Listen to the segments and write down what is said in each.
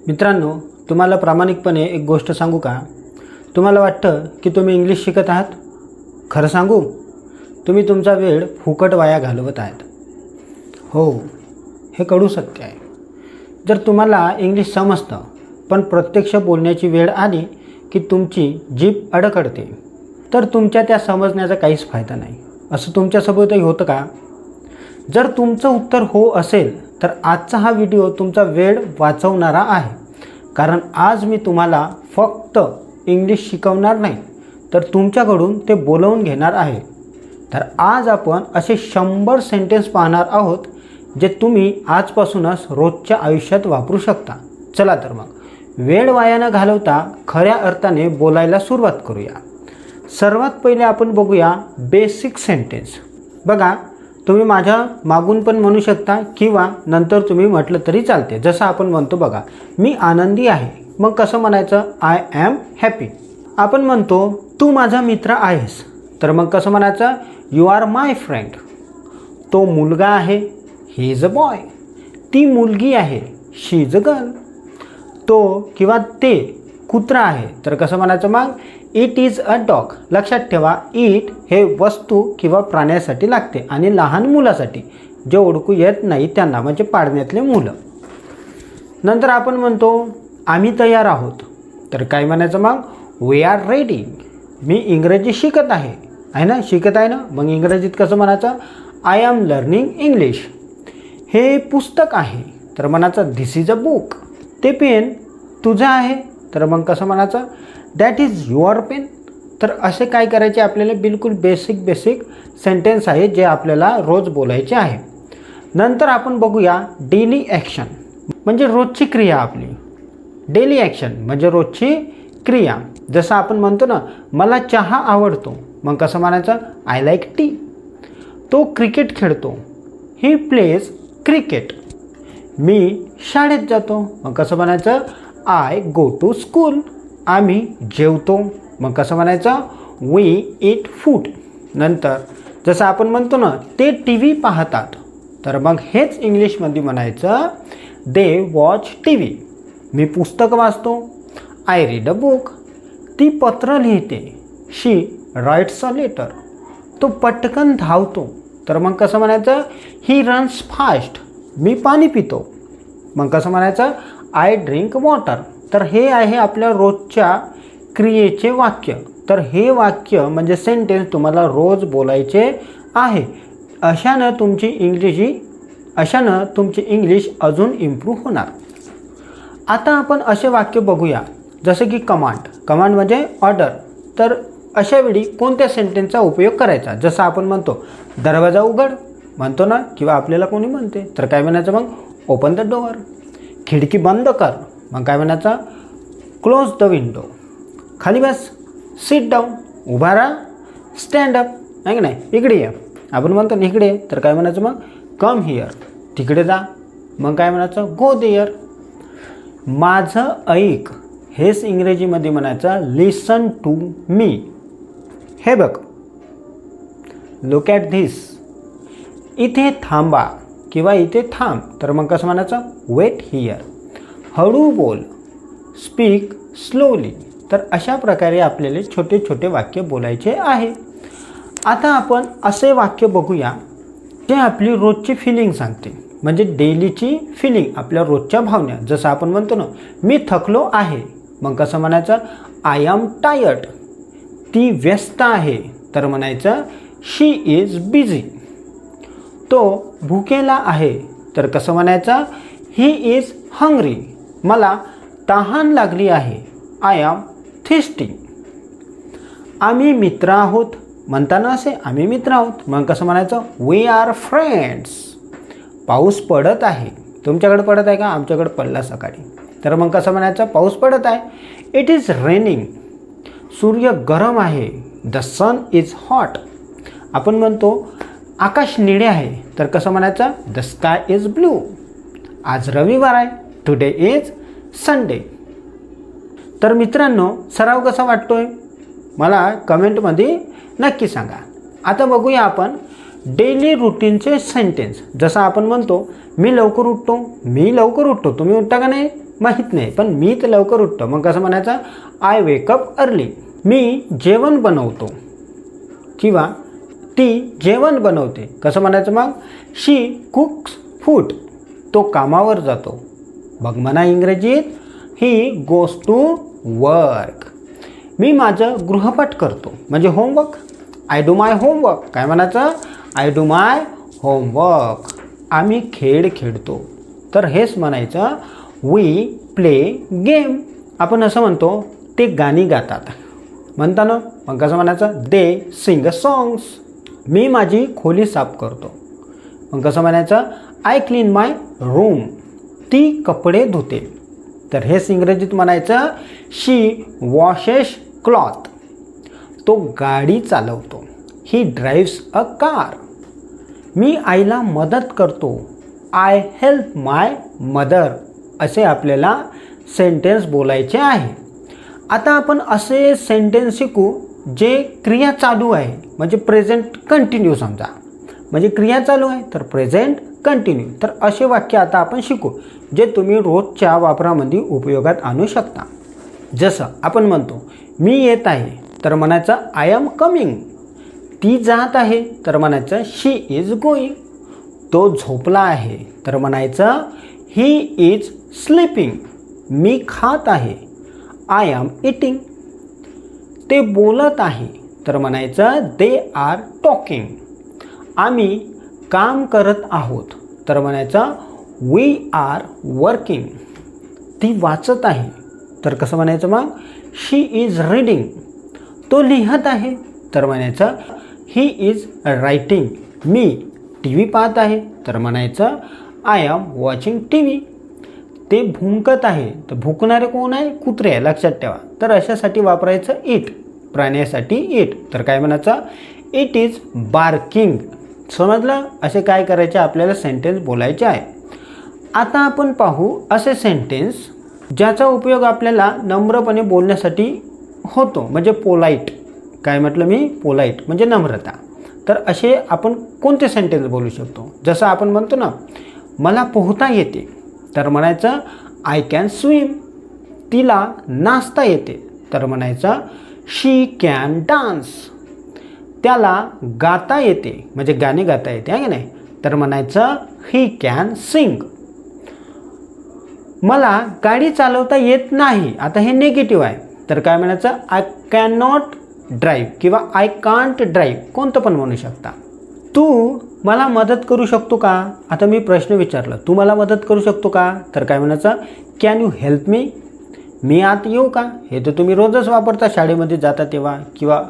मित्रांनो, तुम्हाला प्रामाणिकपणे एक गोष्ट सांगू का? तुम्हाला वाटतं की तुम्ही इंग्लिश शिकत आहात? खरं सांगू, तुम्ही तुमचा वेळ फुकट वाया घालवत आहात. हो, हे कडू सत्य आहे. जर तुम्हाला इंग्लिश समजतं पण प्रत्यक्ष बोलण्याची वेळ आली की तुमची जीभ अडखडते, तर तुमच्या त्या समजण्याचा काहीच फायदा नाही. असं तुमच्यासोबतही होतं का? जर तुमचं उत्तर हो असेल तर आजचा हा व्हिडिओ तुमचा वेळ वाचवणारा आहे. कारण आज मी तुम्हाला फक्त इंग्लिश शिकवणार नाही, तर तुमच्याकडून ते बोलवून घेणार आहे. तर आज आपण असे 100 सेंटेन्स पाहणार आहोत जे तुम्ही आजपासूनच रोजच्या आयुष्यात वापरू शकता. चला तर मग वेळ वाया न घालवता खऱ्या अर्थाने बोलायला सुरुवात करूया. सर्वात पहिले आपण बघूया बेसिक सेंटेन्स. बघा, तुम्ही माझ्या मागून पण म्हणू शकता किंवा नंतर तुम्ही म्हटलं तरी चालते. जसं आपण म्हणतो बघा, मी आनंदी आहे. मग कसं म्हणायचं? I am happy. आपण म्हणतो तू माझा मित्र आहेस, तर मग कसं म्हणायचं? You are my friend. तो मुलगा आहे, ही इज अ बॉय. ती मुलगी आहे, शी इज अ गर्ल. तो किंवा ते कुत्रा आहे, तर कसं म्हणायचं मग? It is a dog. लक्षात ठेवा, इट हे वस्तू किंवा प्राण्यासाठी लागते आणि लहान मुलासाठी, जे ओळखू येत नाही त्यांना, म्हणजे पाळण्यातले मुलं. नंतर आपण म्हणतो आम्ही तयार आहोत, तर काय म्हणायचं मग? We R ready. मी इंग्रजी शिकत आहे ना, शिकत आहे ना, मग इंग्रजीत कसं म्हणायचं? I am learning English. हे पुस्तक आहे, तर म्हणायचं धिस इज अ बुक. ते पेन तुझं आहे, तर मग कसं म्हणायचं? That is your pen. तर असे काय करायचे आपल्याला? बिलकुल बेसिक सेंटेन्स आहे जे आपल्याला रोज बोलायचे आहे. नंतर आपण बघूया डेली ॲक्शन, म्हणजे रोजची क्रिया आपली. डेली ॲक्शन म्हणजे रोजची क्रिया. जसं आपण म्हणतो ना, मला चहा आवडतो, मग कसं म्हणायचं? I like tea. तो क्रिकेट खेळतो, ही प्लेज क्रिकेट. मी शाळेत जातो, मग कसं म्हणायचं? I go to school. आम्ही जेवतो, मग कसं म्हणायचं? We eat food. नंतर जसं आपण म्हणतो ना, ते टी व्ही पाहतात, तर मग हेच इंग्लिशमध्ये म्हणायचं दे वॉच टी व्ही. मी पुस्तक वाचतो, आय रीड अ बुक. ती पत्र लिहिते, शी राईट्स अ लेटर. तो पटकन धावतो, तर मग कसं म्हणायचं? He runs fast. मी पाणी पितो, मग कसं म्हणायचं? I drink water. तर हे आहे आपल्या रोजच्या क्रियेचे वाक्य. तर हे वाक्य म्हणजे सेंटेन्स तुम्हाला रोज बोलायचे आहे. अशानं तुमची इंग्लिश अजून इम्प्रूव्ह होणार. आता आपण असे वाक्य बघूया जसं की कमांड म्हणजे ऑर्डर. तर अशा वेळी कोणत्या सेंटेन्सचा उपयोग करायचा? जसं आपण म्हणतो दरवाजा उघड म्हणतो ना, किंवा आपल्याला कोणी म्हणते, तर काय म्हणायचं मग? Open the door. खिडकी बंद कर, मग काय म्हणायचं? Close the window. खाली बस, सिट डाऊन. उभा राहा, स्टँड अप. आहे की नाही? इकडे ये, आपण म्हणतो ना इकडे, तर काय म्हणायचं मग? Come here. तिकडे जा, मग काय म्हणायचं? Go there. माझं ऐक, हेच इंग्रजीमध्ये म्हणायचं लिसन टू मी. हे बघ, लुक ॲट धिस. इथे थांबा किंवा इथे थांब, तर मग कसं म्हणायचं? Wait here. हळू बोल, स्पीक स्लोली. तर अशा प्रकारे आपल्याला छोटे छोटे वाक्य बोलायचे आहे. आता आपण असे वाक्य बघूया जे आपली रोजची फिलिंग सांगते, म्हणजे डेलीची फिलिंग, आपल्या रोजच्या भावना. जसं आपण म्हणतो ना, मी थकलो आहे, मग कसं म्हणायचं? I am tired. ती व्यस्त आहे, तर म्हणायचं शी इज बिझी. तो भुकेला आहे, तर कसं म्हणायचं? He is hungry. मला तहान लागली आहे, आय एम थिर्स्टी. आम्ही मित्र आहोत, म्हणताना असे आम्ही मित्र आहोत, मग कसं म्हणायचं? We are friends. पाऊस पडत आहे, तुमच्याकडे पडत आहे का? आमच्याकडे पडला सकाळी, तर मग कसं म्हणायचं? पाऊस पडत आहे. It is raining. सूर्य गरम आहे, द सन इज हॉट. आपण म्हणतो आकाश निळे आहे, तर कसं म्हणायचं? The sky is blue. आज रविवार आहे, टुडे इज संडे. तर मित्रांनो, सराव कसा वाटतोय मला कमेंटमध्ये नक्की सांगा. आता बघूया आपण डेली रुटीनचे सेंटेन्स. जसं आपण म्हणतो मी लवकर उठतो, तुम्ही उठता का नाही? माहीत नाही, पण मी तर लवकर उठतो. मग कसं म्हणायचं? I wake up early. मी जेवण बनवतो किंवा ती जेवण बनवते. कसं म्हणायचं मग? She cooks food. तो कामावर जातो. मग म्हणा इंग्रजीत ही गोज टू वर्क. मी माझं गृहपाठ करतो म्हणजे homework. I do my homework. काय म्हणायचं? I do my homework. आम्ही खेळ खेळतो. तर हेच म्हणायचं वी प्ले गेम. आपण असं म्हणतो ते गाणी गातात म्हणता ना. मग कसं म्हणायचं? दे सिंग सॉंग्स. मी माझी खोली साफ करतो. मग कसं म्हणायचं? I clean my room. ती कपडे धुते. तर हेच इंग्रजीत म्हणायचं शी वॉशेस क्लॉथ. तो गाडी चालवतो. ही ड्राईव्स अ कार. मी आईला मदत करतो. I help my mother. असे आपल्याला सेंटेन्स बोलायचे आहे. आता आपण असे सेंटेन्स शिकू जे क्रिया चालू आहे म्हणजे प्रेझेंट कंटिन्यू. समजा म्हणजे क्रिया चालू आहे तर प्रेझेंट कंटिन्यू. तर असे वाक्य आता आपण शिकू जे तुम्ही रोजच्या वापरामध्ये उपयोगात आणू शकता. जसं आपण म्हणतो मी येत आहे तर म्हणायचं आय एम कमिंग. ती जात आहे तर म्हणायचं शी इज गोईंग. तो झोपला आहे तर म्हणायचं ही इज स्लीपिंग. मी खात आहे आय एम इटिंग. ते बोलत आहे तर म्हणायचं दे आर टॉकिंग. आम्ही काम करत आहोत तर म्हणायचं वी आर वर्किंग. ती वाचत आहे तर कसं म्हणायचं मग? शी इज रीडिंग. तो लिहत आहे तर म्हणायचं he is writing. Me T V पाहत आहे तर म्हणायचं I am watching T V. ते भुंकत आहे तर भुंकणारे कोण आहे? कुत्रे आहे, लक्षात ठेवा. तर अशासाठी वापरायचं इट. प्राण्यासाठी इट. तर काय म्हणायचं? It is barking. समजलं? असे काय करायचे? आपल्याला सेंटेन्स बोलायचे आहे. आता आपण पाहू असे सेंटेन्स ज्याचा उपयोग आपल्याला नम्रपणे बोलण्यासाठी होतो म्हणजे पोलाईट. काय म्हटलं मी? पोलाईट म्हणजे नम्रता. तर असे आपण कोणते सेंटेन्स बोलू शकतो? जसं आपण म्हणतो ना मला पोहता येते तर म्हणायचं आय कॅन स्विम. तिला नाचता येते तर म्हणायचं शी कॅन डान्स. त्याला गाता येते म्हणजे गाणे गाता येते आहे की नाही तर म्हणायचं ही कॅन सिंग. मला गाडी चालवता येत नाही. आता हे निगेटिव्ह आहे तर काय म्हणायचं? आय कॅन नॉट ड्राईव्ह किंवा आय कांट ड्राईव्ह. कोणतं पण म्हणू शकता. तू मला मदत करू शकतो का? आता मी प्रश्न विचारला तू मला मदत करू शकतो का? तर काय म्हणायचं? Can you help me. मी आत येऊ का? हे तर तुम्ही रोजच वापरता शाळेमध्ये जाता तेव्हा किंवा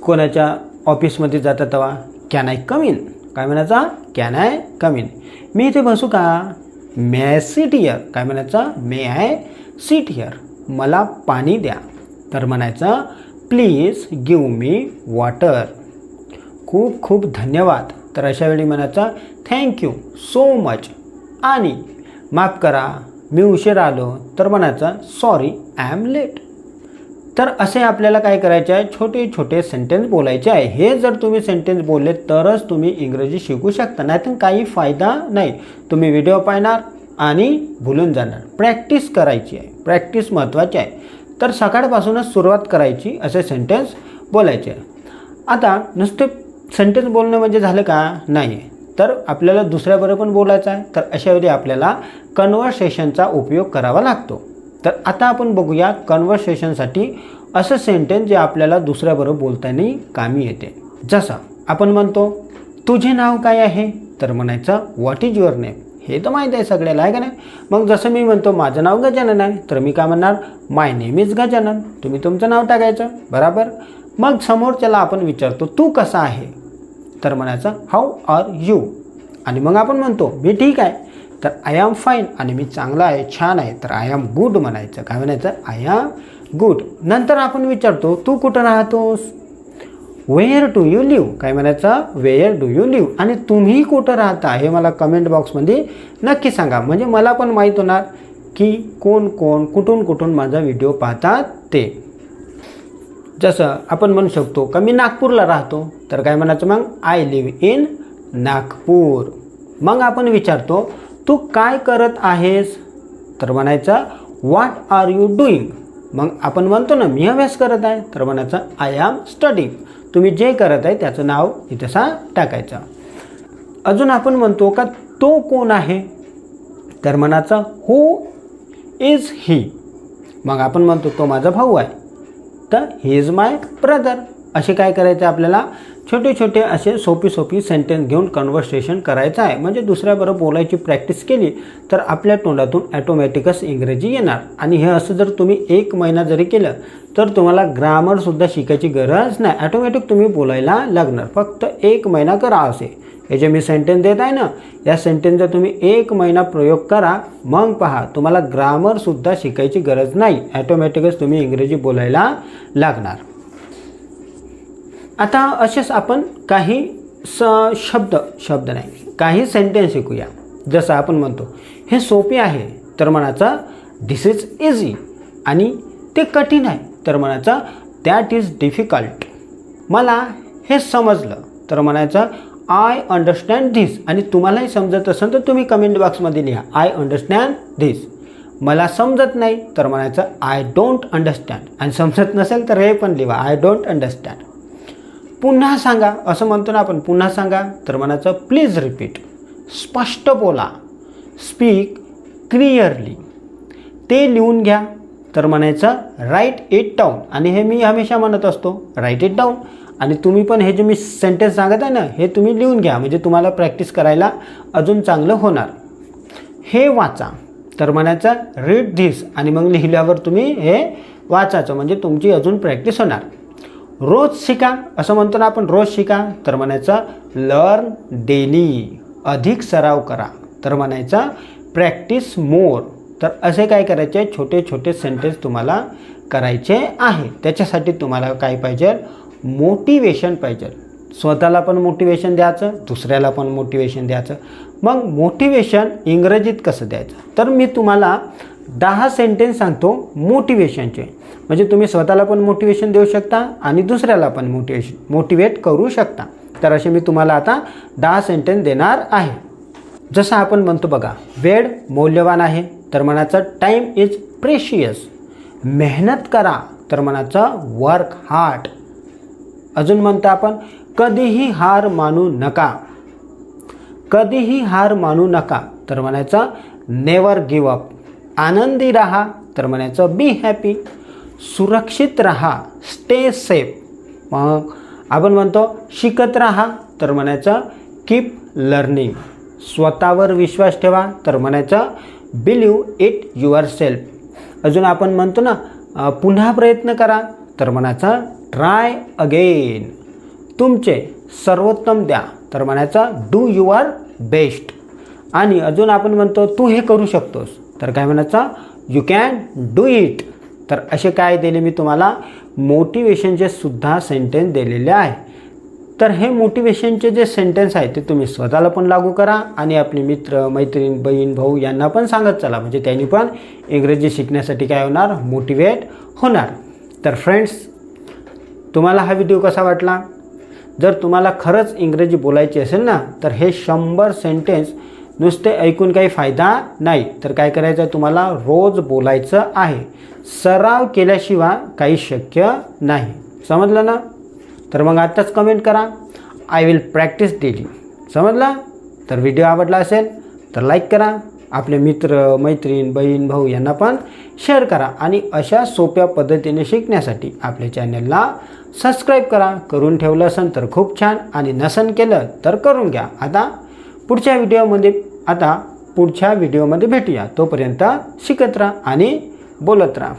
कोणाच्या ऑफिसमध्ये जाता तेव्हा. Can I come in. काय म्हणायचं? Can I come in. मी इथे बसू का? May I seat here. काय म्हणायचं? May I seat here. मला पाणी द्या तर म्हणायचं प्लीज गिव मी वॉटर. खूप खूप धन्यवाद. तर अशा वेळी म्हणायचं थँक्यू सो मच. आणि माफ करा मी उशीर आलो तर म्हणायचं सॉरी आय एम लेट. तर असे आपल्याला काय करायचे आहे? छोटे छोटे सेंटेन्स बोलायचे आहे. हे जर तुम्ही सेंटेन्स बोलले तरच तुम्ही इंग्रजी शिकू शकता. नाहीतर काही फायदा नाही. तुम्ही व्हिडिओ पाहणार आणि भुलून जाणार. प्रॅक्टिस करायची आहे. प्रॅक्टिस महत्त्वाची आहे. तर सकाळपासूनच सुरुवात करायची असे सेंटेन्स बोलायचे. आता नुसते सेंटेन्स बोलणं म्हणजे झालं का? नाही. तर आपल्याला दुसऱ्याबरोबर पण बोलायचं आहे. तर अशा वेळी आपल्याला कन्व्हर्सेशनचा उपयोग करावा लागतो. तर आता आपण बघूया कन्व्हर्सेशनसाठी असं सेंटेन्स जे आपल्याला दुसऱ्याबरोबर बोलताना कामी येते. जसं आपण म्हणतो तुझे नाव काय आहे तर म्हणायचं व्हॉट इज युअर नेम. हे तर माहीत आहे सगळ्याला आहे का नाही. मग जसं मी म्हणतो माझं नाव गजानन आहे तर मी काय म्हणणार माय नेम इज गजानन. तुम्ही तुमचं नाव टाकायचं बरोबर. मग समोरच्याला आपण विचारतो तू कसा आहे तर म्हणायचं हाऊ आर यू. आणि मग आपण म्हणतो मी ठीक आहे तर आय एम फाईन. आणि मी चांगला आहे छान आहे तर आय एम गुड म्हणायचं. काय म्हणायचं? I am good. नंतर आपण विचारतो तू कुठं राहतोस? Where do you live. काय म्हणायचं? Where do you live. आणि तुम्ही कुठं राहता हे मला कमेंट बॉक्समध्ये नक्की सांगा. म्हणजे मला पण माहीत होणार की कोण कोण कुठून कुठून माझा व्हिडिओ पाहतात ते. जसं आपण म्हणू शकतो का मी नागपूरला राहतो तर काय म्हणायचं मग आय लिव्ह इन नागपूर. मग आपण विचारतो तू काय करत आहेस तर म्हणायचं व्हॉट आर यू डुईंग. मग आपण म्हणतो ना मी अभ्यास करत आहे, तर म्हणायचं आय एम स्टडींग. तुम्ही जे करत आहे त्याचं नाव इथं टाकायचं. अजून आपण म्हणतो का तो कोण आहे, तर म्हणायचं हू इज ही. मग आपण म्हणतो तो माझा भाऊ आहे, तर ही इज माय ब्रदर. असे काय करायचं आपल्याला, छोटे छोटे असे सोपी सेंटेन्स घेऊन कन्व्हर्सेशन करायचं आहे. म्हणजे दुसऱ्याबरोबर बोलायची प्रॅक्टिस केली तर आपल्या तोंडातून ॲटोमॅटिकच इंग्रजी येणार. आणि हे असं जर तुम्ही 1 महिना जरी केलं तर तुम्हाला ग्रामरसुद्धा शिकायची गरज नाही, ॲटोमॅटिक तुम्ही बोलायला लागणार. फक्त 1 महिना करा असे. हे जे मी सेंटेन्स देत आहे ना, या सेंटेन्सचा तुम्ही 1 महिना प्रयोग करा, मग पहा तुम्हाला ग्रामरसुद्धा शिकायची गरज नाही, ॲटोमॅटिकच तुम्ही इंग्रजी बोलायला लागणार. आता असेच आपण काही शब्द नाही काही सेंटेन्स शिकूया. जसं आपण म्हणतो हे सोपे आहे, तर म्हणायचं दिस इज इझी. आणि ते कठीण आहे, तर म्हणायचं दॅट इज डिफिकल्ट. मला हे समजलं, तर म्हणायचं आय अंडरस्टँड धिस. आणि तुम्हालाही समजत असेल तर तुम्ही कमेंट बॉक्समध्ये लिहा आय अंडरस्टँड धिस. मला समजत नाही, तर म्हणायचं आय डोंट अंडरस्टँड. आणि समजत नसेल तर हे पण लिहा आय डोंट अंडरस्टँड. पुन्हा सांगा असं म्हणतो ना आपण, पुन्हा सांगा, तर म्हणायचं प्लीज रिपीट. स्पष्ट बोला, स्पीक क्लिअरली. ते लिहून घ्या, तर म्हणायचं राईट इट डाऊन. आणि हे मी हमेशा म्हणत असतो राईट इट डाऊन. आणि तुम्ही पण हे जे मी सेंटेन्स सांगत आहे ना, हे तुम्ही लिहून घ्या, म्हणजे तुम्हाला प्रॅक्टिस करायला अजून चांगलं होणार. हे वाचा, तर म्हणायचं रीड धिस. आणि मग लिहिल्यावर तुम्ही हे वाचायचं, म्हणजे तुमची अजून प्रॅक्टिस होणार. रोज शिका असं म्हणतो ना आपण, रोज शिका, तर म्हणायचं लर्न डेली. अधिक सराव करा, तर म्हणायचं प्रॅक्टिस मोर. तर असे काय करायचे, छोटे छोटे सेंटेन्स तुम्हाला करायचे आहे. त्याच्यासाठी तुम्हाला काय पाहिजे, मोटिवेशन पाहिजे. स्वतःला पण मोटिवेशन द्यायचं, दुसऱ्याला पण मोटिवेशन द्यायचं. मग मोटिवेशन इंग्रजीत कसं द्यायचं, तर मी तुम्हाला 10 सेंटेन्स सांगतो मोटिवेशनचे. म्हणजे तुम्ही स्वतःला पण मोटिवेशन देऊ शकता आणि दुसऱ्याला पण मोटिवेट करू शकता. तर असे मी तुम्हाला आता 10 सेंटेन्स देणार आहे. जसं आपण म्हणतो बघा, वेळ मौल्यवान आहे, तर म्हणायचं टाईम इज प्रेशियस. मेहनत करा, तर म्हणायचं वर्क हार्ड. अजून म्हणतो आपण कधीही हार मानू नका. कधीही हार मानू नका, तर म्हणायचं नेवर गिव्ह अप. आनंदी राहा, तर म्हणायचं बी हॅपी. सुरक्षित राहा, स्टे सेफ. मग आपण म्हणतो शिकत राहा, तर म्हणायचं कीप लर्निंग. स्वतःवर विश्वास ठेवा, तर म्हणायचं बिलीव्ह इट युअर सेल्फ. अजून आपण म्हणतो ना पुन्हा प्रयत्न करा, तर म्हणायचं ट्राय अगेन. तुमचे सर्वोत्तम द्या, तर म्हणायचं डू युअर बेस्ट. आणि अजून आपण म्हणतो तू हे करू शकतोस, तर काय म्हणायचं यू कॅन डू इट. तर असे काय दिले मी तुम्हाला मोटिवेशनचे सुद्धा सेंटेन्स दिलेले आहे. तर हे मोटिवेशनचे जे सेंटेन्स आहे ते तुम्ही स्वतःला पण लागू करा आणि आपले मित्र मैत्रीण बहीण भाऊ यांना पण सांगत चला, म्हणजे त्यांनी पण इंग्रजी शिकण्यासाठी काय होणार, मोटिवेट होणार. तर फ्रेंड्स, तुम्हाला हा व्हिडिओ कसा वाटला? जर तुम्हाला खरंच इंग्रजी बोलायची असेल ना, तर हे 100 सेंटेन्स नुसते ऐकून काही फायदा नाही. तर काय करायचं आहे, तुम्हाला रोज बोलायचं आहे. सराव केल्याशिवाय काही शक्य नाही. समजलं ना? तर मग आत्ताच कमेंट करा आय विल प्रॅक्टिस डेली. समजला? तर व्हिडिओ आवडला असेल तर लाईक करा, आपले मित्र मैत्रीण बहीण भाऊ यांना पण शेअर करा आणि अशा सोप्या पद्धतीने शिकण्यासाठी आपल्या चॅनलला सबस्क्राईब करा. करून ठेवलं असेल तर खूप छान, आणि नसन केलं तर करून घ्या. पुढच्या व्हिडिओमध्ये भेटूया. तोपर्यंत शिकत राहा आणि बोलत राहा.